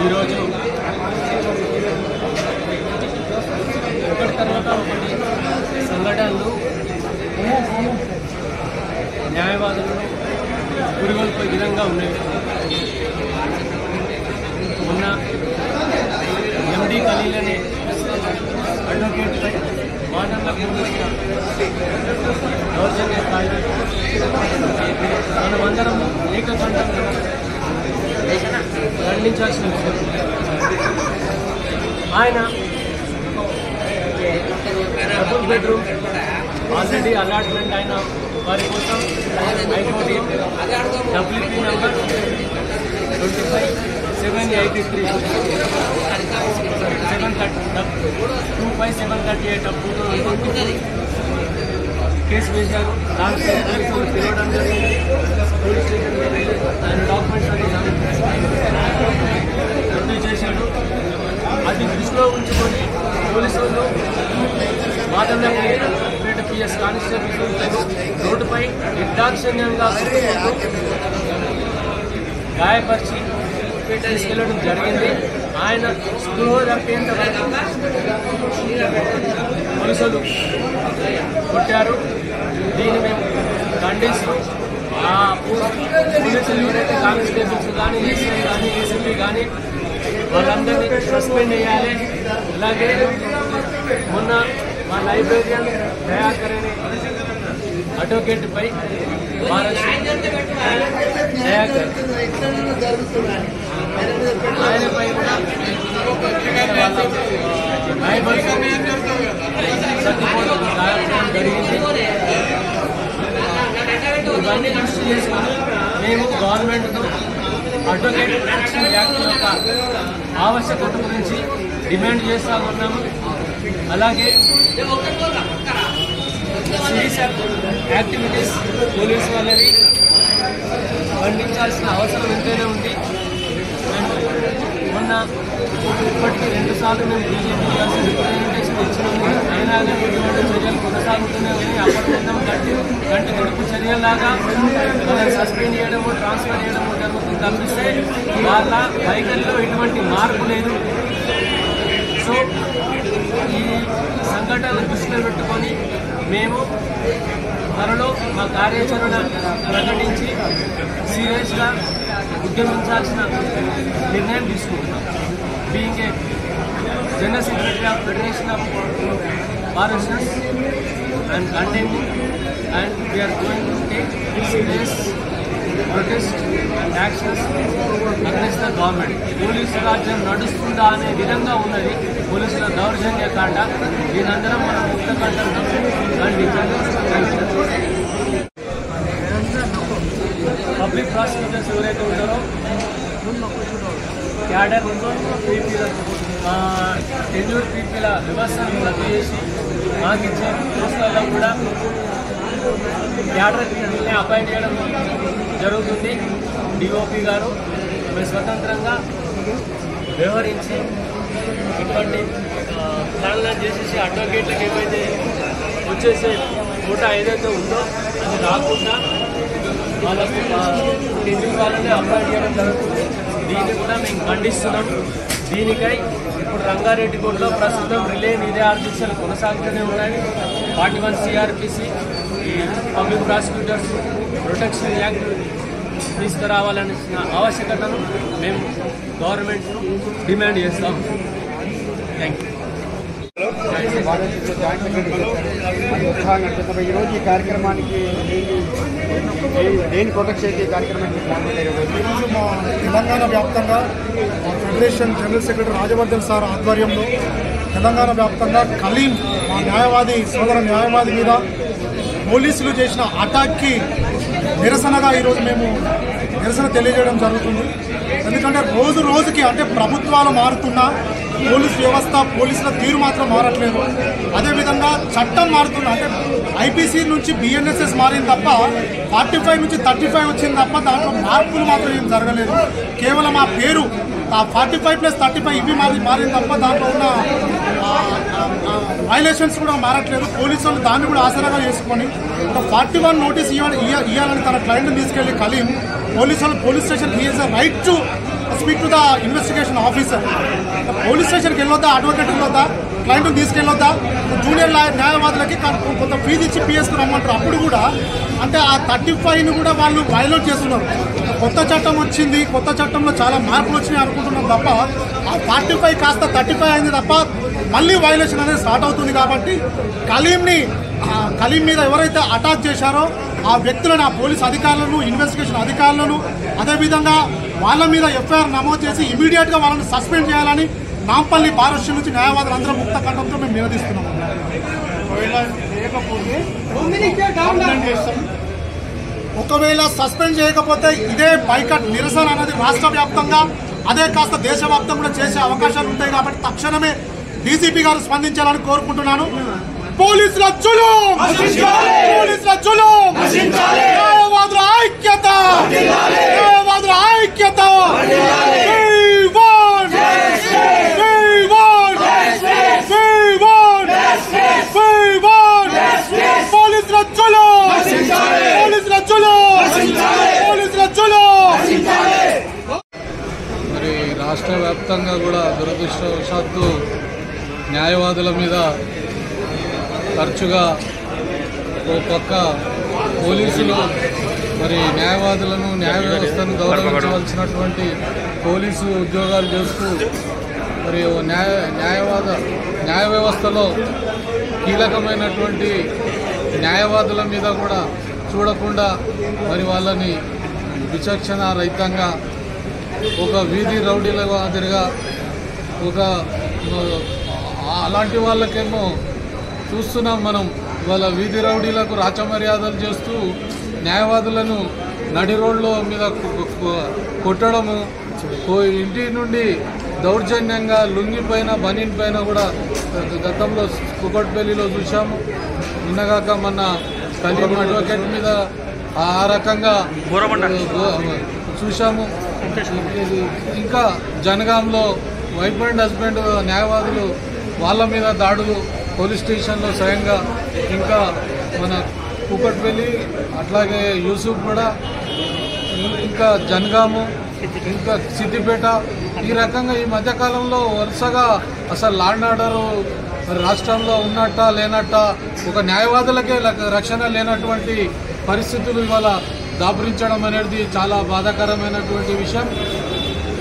ఈరోజు ఒకటి తర్వాత ఒకటి సంఘటనలు న్యాయవాదులను పురిగొల్పే విధంగా ఉన్నాయి. మొన్న ఎండి ఖలీల్ అనే అడ్వకేట్పై మాటలకు దౌర్జన్య స్థాయిలో మనమందరం ఏకకంఠంగా ఖండించాల్సిన విషయం. ఆయన డబుల్ బెడ్రూమ్ ఆల్రెడీ అలాట్మెంట్ అయిన వారి కోసం హైకోర్టు WP నెంబర్ 25/783 25/738 కేసు వేశారు. దాంట్లో తిరగడం జరిగింది. పోలీస్ స్టేషన్ ఆయన డాక్యుమెంట్స్ అన్ని రద్దు చేశాడు. అది దృష్టిలో ఉంచుకొని పోలీసు వాళ్ళు మాదన్నపేట PS కానిస్టేబుల్ రోడ్డుపై నిర్దాక్షిణ్యంగా గాయపరిచి తీసుకెళ్లడం జరిగింది. ఆయన స్పృహ తప్పేంత వరకు పోలీసులు కొట్టారు. దీన్ని మేము ఖండిస్తూ ఆ పోలీసులు ఎవరైతే కానిస్టేబుల్స్ కానీ ఎస్ఐ కానీ ఏసీపీ కానీ వాళ్ళందరినీ సస్పెండ్ చేయాలి. అలాగే మొన్న మా లైబ్రేరియన్ దయాకర్ అనే అడ్వకేట్పై దయాకర్ ఆయనపై కూడా జరిగింది. ఇవన్నీ దృష్టి చేసుకుని మేము గవర్నమెంట్తో అడ్వకేట్ ప్రొటెక్షన్ యాక్ట్ యొక్క ఆవశ్యకత గురించి డిమాండ్ చేస్తూ ఉన్నాము. అలాగే సిరీస్ యాక్టివిటీస్ పోలీసు వాళ్ళని ఖండించాల్సిన అవసరం ఎంతైనా ఉంది. మొన్న ఇప్పటికీ 2 సార్లు మేము బీజేపీ రిప్రజెంటేషన్ ఇచ్చినాము. అయినా ఎటువంటి చర్యలు కొనసాగుతున్నాయని అప్పటి మొత్తం గంట గడుపు చర్యలాగా వాళ్ళని సస్పెండ్ చేయడము ట్రాన్స్ఫర్ చేయడము జరుగుతుంది తప్పిస్తే వాళ్ళ వైఖరిలో ఎటువంటి మార్పు లేదు. సో ఈ సంఘటనలు దృష్టిలో పెట్టుకొని మేము త్వరలో మా కార్యాచరణ ప్రకటించి సీరియస్గా ఉద్యమించాల్సిన నిర్ణయం తీసుకుంటున్నాం. Being a general secretary of federation of barristers and condemning, and we are going to take serious protest and actions against the government. Police రాజ్యం నడుస్తుందా అనే విధంగా ఉన్నది పోలీసుల దౌర్జన్య కాండ. దీనందరం మనం ముక్తకంఠంగా ఖండించాలి. పబ్లిక్ ప్రాసిక్యూటర్స్ ఎవరైతే ఉంటారో క్యాడర్ పీపీల టెన్యూర్ పీపీల వ్యవస్థను రద్దు చేసి మాకు ఇచ్చే పోస్టులలో కూడా క్యాడర్ పీపీని అపాయింట్ చేయడం జరుగుతుంది. డిఓపి గారు మేము స్వతంత్రంగా వ్యవహరించి ఇటువంటి ప్లాన్లను చేసేసి అడ్వకేట్లకు ఏమైతే వచ్చేసే కోటా ఏదైతే ఉందో అది రాకుండా వాళ్ళకు టెన్యూర్ వాళ్ళని అపాయింట్ చేయడం జరుగుతుంది. దీన్ని కూడా మేము ఖండిస్తున్నాం. దీనికై ఇప్పుడు రంగారెడ్డి కోర్టులో ప్రస్తుతం రిలే నిరాదీక్షలు కొనసాగుతూనే ఉన్నాయి. 41 CRPC ఈ పబ్లిక్ ప్రాసిక్యూటర్స్ ప్రొటెక్షన్ యాక్ట్ తీసుకురావాలన్న ఆవశ్యకతను మేము గవర్నమెంట్ డిమాండ్ చేస్తాం. Thank you. ఈరోజు ఈ కార్యక్రమానికి దేని ప్రొటెక్ట్ చేసే కార్యక్రమానికి ఈరోజు మా తెలంగాణ వ్యాప్తంగా మా federation general secretary Rajavardhan sir ఆధ్వర్యంలో తెలంగాణ వ్యాప్తంగా ఖలీల్ మా సోదర న్యాయవాది మీద పోలీసులు చేసిన అటాక్కి నిరసనగా ఈరోజు మేము నిరసన తెలియజేయడం జరుగుతుంది. ఎందుకంటే రోజు రోజుకి అంటే ప్రభుత్వాలు మారుతున్నా పోలీస్ వ్యవస్థ పోలీసుల తీరు మాత్రం మారట్లేదు. అదేవిధంగా చట్టం మారుతున్నా అంటే IPC నుంచి BNSS మారింది తప్ప 45 నుంచి 35 వచ్చింది తప్ప దాంట్లో మార్పులు మాత్రం ఏం జరగలేదు. కేవలం ఆ పేరు 45+35 ఇవి మారింది తప్ప దాంట్లో ఉన్న వైలేషన్స్ కూడా మారట్లేదు. పోలీసు వాళ్ళు దాన్ని కూడా ఆసరాగా చేసుకొని 41 నోటీస్ ఇవ్వాలని తన క్లయింట్ని తీసుకెళ్లి Kaleem police station he is a right to speak to the investigation officer. Police స్టేషన్కి వెళ్ళొద్దా, అడ్వకేట్ వెళ్ళొద్దా, క్లయింట్ని తీసుకెళ్ళొద్దా, జూనియర్ న్యాయవాదులకి కొంత ఫీజు ఇచ్చి పిఎస్కి రమ్మంటారు. అప్పుడు కూడా అంటే ఆ 35ని కూడా వాళ్ళు వైలేట్ చేస్తున్నారు. కొత్త చట్టం వచ్చింది, కొత్త చట్టంలో చాలా మార్పులు వచ్చినాయి అనుకుంటున్నాం తప్ప ఆ 45 కాస్త 35 అయింది తప్ప మళ్ళీ వైలేషన్ అనేది స్టార్ట్ అవుతుంది. కాబట్టి కలీం మీద ఎవరైతే అటాక్ చేశారో ఆ వ్యక్తులను, ఆ పోలీస్ అధికారులను, ఇన్వెస్టిగేషన్ అధికారులను, అదేవిధంగా వాళ్ళ మీద ఎఫ్ఐఆర్ నమోదు చేసి ఇమీడియట్గా వాళ్ళని సస్పెండ్ చేయాలని నాంపల్లి బార్ అసోసియేషన్ నుంచి న్యాయవాదులందరూ ముక్త కంఠంతో మేము నిలదీస్తున్నాము. ఒకవేళ సస్పెండ్ చేయకపోతే ఇదే బైకట్ నిరసన అనేది రాష్ట్ర వ్యాప్తంగా అదే కాస్త దేశవ్యాప్తంగా కూడా చేసే అవకాశాలు ఉంటాయి. కాబట్టి తక్షణమే డీజీపీ గారు స్పందించాలని కోరుకుంటున్నాను. పోలీసుల జులుం, పోలీసుల జులుం, న్యాయవాదుల ఐక్యత, న్యాయవాదుల ఐక్యత. పోలీసుల జులుం, పోలీసుల జులుం, పోలీసుల జులుం. మరి రాష్ట్ర వ్యాప్తంగా కూడా దురదృష్టవశాత్తు న్యాయవాదుల మీద తరచుగా ఓ పక్క పోలీసులు మరి న్యాయవాదులను, న్యాయ వ్యవస్థను గౌరవించవలసినటువంటి పోలీసు ఉద్యోగాలు చేస్తూ మరి న్యాయ వ్యవస్థలో కీలకమైనటువంటి న్యాయవాదుల మీద కూడా చూడకుండా మరి వాళ్ళని విచక్షణ రహితంగా ఒక వీధి రౌడీల మాదిరిగా అలాంటి వాళ్ళకేమో చూస్తున్నాం మనం. వాళ్ళ వీధి రౌడీలకు రాచమర్యాదలు చేస్తూ న్యాయవాదులను నడి రోడ్ల మీద కొట్టడము, ఇంటి నుండి దౌర్జన్యంగా లుంగి పైన, బనీన్ పైన కూడా గతంలో కుకట్పల్లిలో చూసాము. నిన్నగాక మొన్న కలీం అడ్వకేట్ మీద ఆ రకంగా చూసాము. ఇంకా జనగాంలో వైఫ్ అండ్ హస్బెండ్ న్యాయవాదులు వాళ్ళ మీద దాడులు పోలీస్ స్టేషన్లో స్వయంగా. ఇంకా మన కూకట్పల్లి, అట్లాగే యూసుఫ్ కూడా, ఇంకా జనగాము, ఇంకా సిద్దిపేట, ఈ రకంగా ఈ మధ్యకాలంలో వరుసగా అసలు లా అండ్ ఆర్డర్ రాష్ట్రంలో ఉన్నట్ట లేనట్ట, ఒక న్యాయవాదులకే రక్షణ లేనటువంటి పరిస్థితులు ఇవాళ దాపురించడం అనేది చాలా బాధాకరమైనటువంటి విషయం.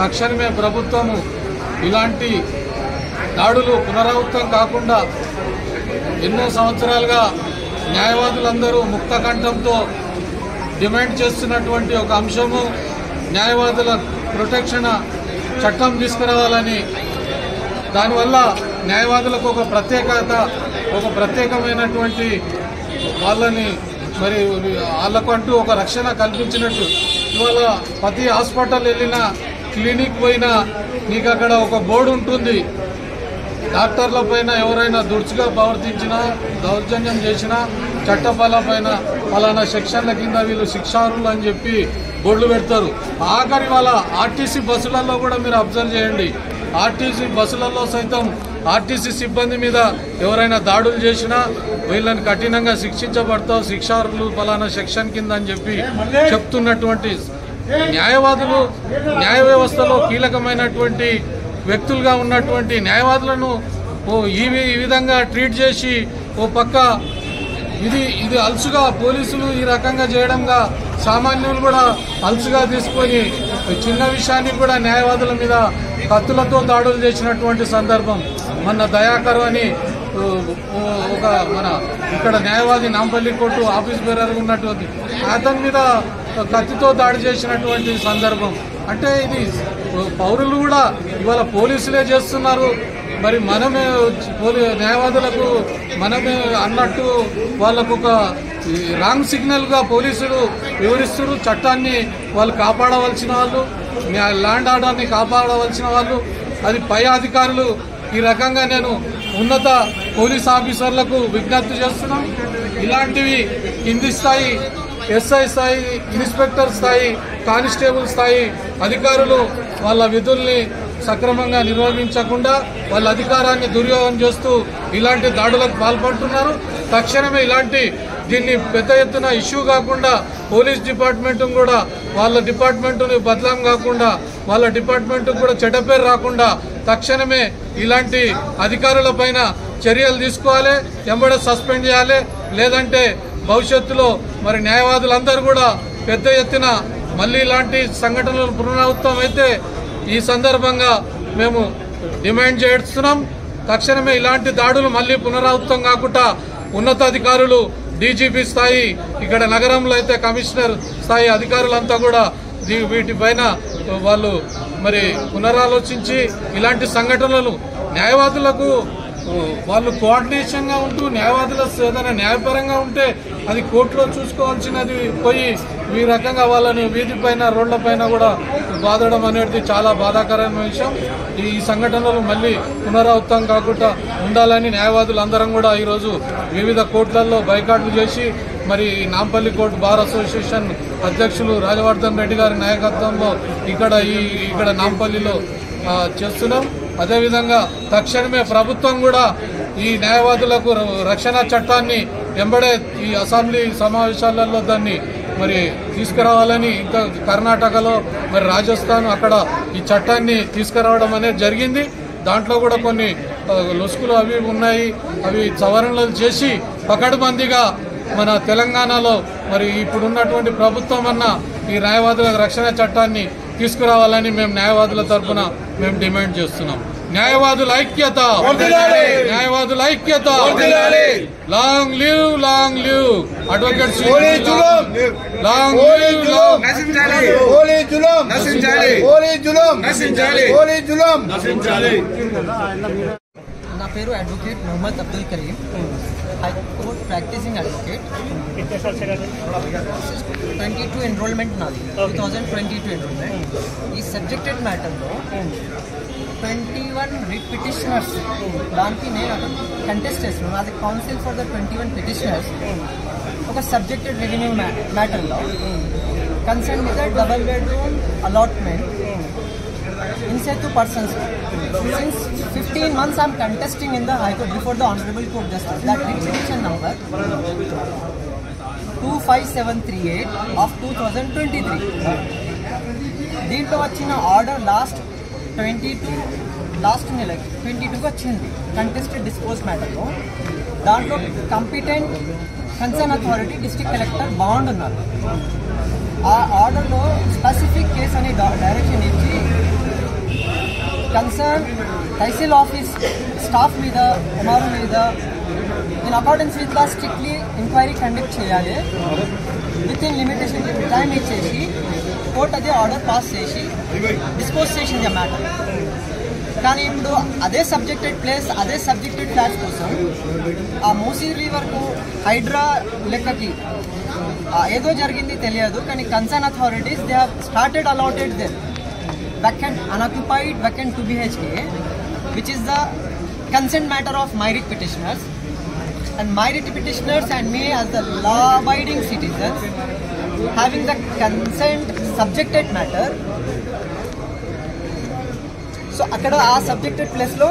తక్షణమే ప్రభుత్వము ఇలాంటి దాడులు పునరావృతం కాకుండా ఎన్నో సంవత్సరాలుగా న్యాయవాదులందరూ ముక్త కంఠంతో డిమాండ్ చేస్తున్నటువంటి ఒక అంశము న్యాయవాదుల ప్రొటెక్షన్ చట్టం తీసుకురావాలని. దానివల్ల న్యాయవాదులకు ఒక ప్రత్యేకమైనటువంటి వాళ్ళని మరి వాళ్ళకంటూ ఒక రక్షణ కల్పించినట్టు. ఇవాళ ప్రతి హాస్పిటల్ వెళ్ళినా, క్లినిక్ పోయినా నీకు అక్కడ ఒక బోర్డు ఉంటుంది. డాక్టర్ల పైన ఎవరైనా దుర్చిగా ప్రవర్తించినా, దౌర్జన్యం చేసినా చట్టపాల పైన పలానా సెక్షన్ల కింద వీళ్ళు శిక్షార్హులు అని చెప్పి బోర్డులు పెడతారు. ఆఖరి వాళ్ళ ఆర్టీసీ బస్సులలో కూడా మీరు అబ్జర్వ్ చేయండి. ఆర్టీసీ బస్సులలో సైతం ఆర్టీసీ సిబ్బంది మీద ఎవరైనా దాడులు చేసినా వీళ్ళని కఠినంగా శిక్షించబడతావు, శిక్షార్హులు పలానా సెక్షన్ కింద అని చెప్పి చెప్తున్నటువంటి న్యాయవాదులు, న్యాయ వ్యవస్థలో కీలకమైనటువంటి వ్యక్తులుగా ఉన్నటువంటి న్యాయవాదులను ఈ విధంగా ట్రీట్ చేసి ఓ పక్క ఇది అలుసుగా పోలీసులు ఈ రకంగా చేయడంగా సామాన్యులు కూడా అలుసుగా తీసుకొని చిన్న విషయాన్ని కూడా న్యాయవాదుల మీద కత్తులతో దాడులు చేసినటువంటి సందర్భం. మొన్న దయాకర్ అని ఒక మన ఇక్కడ న్యాయవాది నాంపల్లి కోర్టు ఆఫీస్ బేరర్ ఉన్నటువంటి అతని మీద కత్తితో దాడి చేసినటువంటి సందర్భం. అంటే ఇది పౌరులు కూడా ఇవాళ పోలీసులే చేస్తున్నారు. మరి మనమే న్యాయవాదులకు మనమే అన్నట్టు వాళ్ళకు ఒక రాంగ్ సిగ్నల్గా పోలీసులు వివరిస్తారు. చట్టాన్ని వాళ్ళు కాపాడవలసిన వాళ్ళు, ల్యాండ్ ఆర్డర్ని కాపాడవలసిన వాళ్ళు, అది పై అధికారులు. ఈ రకంగా నేను ఉన్నత పోలీస్ ఆఫీసర్లకు విజ్ఞప్తి చేస్తున్నాం. ఇలాంటివి కింది స్థాయి ఎస్ఐ స్థాయి, ఇన్స్పెక్టర్ స్థాయి, కానిస్టేబుల్ స్థాయి అధికారులు వాళ్ళ విధుల్ని సక్రమంగా నిర్వహించకుండా వాళ్ళ అధికారాన్ని దుర్యోగం చేస్తూ ఇలాంటి దాడులకు పాల్పడుతున్నారు. తక్షణమే దీన్ని పెద్ద ఎత్తున ఇష్యూ కాకుండా పోలీస్ డిపార్ట్మెంట్ కూడా వాళ్ళ డిపార్ట్మెంట్ని బదలాం కాకుండా వాళ్ళ డిపార్ట్మెంట్ కూడా చెడ్డ పేరు రాకుండా తక్షణమే ఇలాంటి అధికారుల పైన చర్యలు తీసుకోవాలి, ఎంబడే సస్పెండ్ చేయాలి. లేదంటే భవిష్యత్తులో మరి న్యాయవాదులందరూ కూడా పెద్ద ఎత్తున మళ్ళీ ఇలాంటి సంఘటనలు పునరావృతం అయితే ఈ సందర్భంగా మేము డిమాండ్ చేస్తున్నాం. తక్షణమే ఇలాంటి దాడులు మళ్ళీ పునరావృతం కాకుండా ఉన్నతాధికారులు, డీజీపీ స్థాయి, ఇక్కడ నగరంలో అయితే కమిషనర్ స్థాయి అధికారులంతా కూడా వీటిపైన వాళ్ళు మరి పునరాలోచించి ఇలాంటి సంఘటనలు న్యాయవాదులకు వాళ్ళు కోఆర్డినేషన్గా ఉంటూ న్యాయవాదుల ఏదైనా న్యాయపరంగా ఉంటే అది కోర్టులో చూసుకోవాల్సినది పోయి ఈ రకంగా వాళ్ళని వీధిపైన రోడ్లపైన కూడా బాధడం అనేది చాలా బాధాకరమైన విషయం. ఈ సంఘటనలు మళ్ళీ పునరావృతం కాకుండా ఉండాలని న్యాయవాదులందరం కూడా ఈరోజు వివిధ కోర్టులలో బైకాట్లు చేసి మరి నాంపల్లి కోర్టు బార్ అసోసియేషన్ అధ్యక్షులు రాజవర్ధన్ రెడ్డి గారి నాయకత్వంలో ఇక్కడ నాంపల్లిలో చేస్తున్నాం. అదేవిధంగా తక్షణమే ప్రభుత్వం కూడా ఈ న్యాయవాదులకు రక్షణ చట్టాన్ని వెంబడే ఈ అసెంబ్లీ సమావేశాలలో దాన్ని మరి తీసుకురావాలని, ఇంకా కర్ణాటకలో మరి రాజస్థాన్ అక్కడ ఈ చట్టాన్ని తీసుకురావడం అనేది జరిగింది. దాంట్లో కూడా కొన్ని లొసుకులు అవి ఉన్నాయి, అవి సవరణలు చేసి పకడ్బందీగా మన తెలంగాణలో మరి ఇప్పుడున్నటువంటి ప్రభుత్వం అన్న ఈ న్యాయవాదుల రక్షణ చట్టాన్ని తీసుకురావాలని మేము న్యాయవాదుల తరఫున మేము డిమాండ్ చేస్తున్నాం. న్యాయవాదుల ఐక్యత, న్యాయవాదుల ఐక్యత. Long live advocate long live. నా పేరు advocate Mohammed Abdul Kareem, high court practising advocate. 22 enrolment నాది, 2022 ఎన్రోల్మెంట్. ఈ సబ్జెక్టెడ్ మ్యాటర్లో 21 రిట్ పిటిషనర్స్, దానికి నేను కంటెస్ట్ చేస్తున్నాను. అది కౌన్సిల్ ఫర్ ద 21 పిటిషనర్స్ ఒక సబ్జెక్టెడ్ రెవెన్యూ మ్యాటర్లో concern with double bedroom allotment in situ persons. Since 15 months I am contesting in the High Court before the Honorable Court Justice. That petition number 25738 of 2023. దీంట్లో వచ్చిన order last నెల 22 వచ్చింది contested dispose మ్యాటర్లో. దాంట్లో competent concern authority district collector bond ఉన్నారు. ఆ ఆర్డర్లో specific case అనే డైరెక్షన్ ఇచ్చి కన్సర్న్ తహసీల్ ఆఫీస్ స్టాఫ్ మీద, కుమారు మీద in accordance with law strictly enquiry conduct చేయాలి. విత్ ఇన్ లిమిటేషన్ టైం ఇచ్చేసి కోర్టు అదే ఆర్డర్ పాస్ చేసి డిస్పోజ్ చేసింది ఆ మ్యాటర్. కానీ ఇప్పుడు అదే సబ్జెక్టెడ్ ప్లేస్, అదే సబ్జెక్టెడ్ ఫ్లాట్స్ కోసం ఆ మూసీ రివర్కు హైడ్రా లెక్కకి ఏదో జరిగింది తెలియదు. కానీ concern authorities they have started allotted them vacant, unoccupied vacant 2 BHK, which is the consent matter of my writ petitioners. And my writ petitioners and me as the law-abiding citizens having the consent subjected matter. So, akkada aa subjected place lo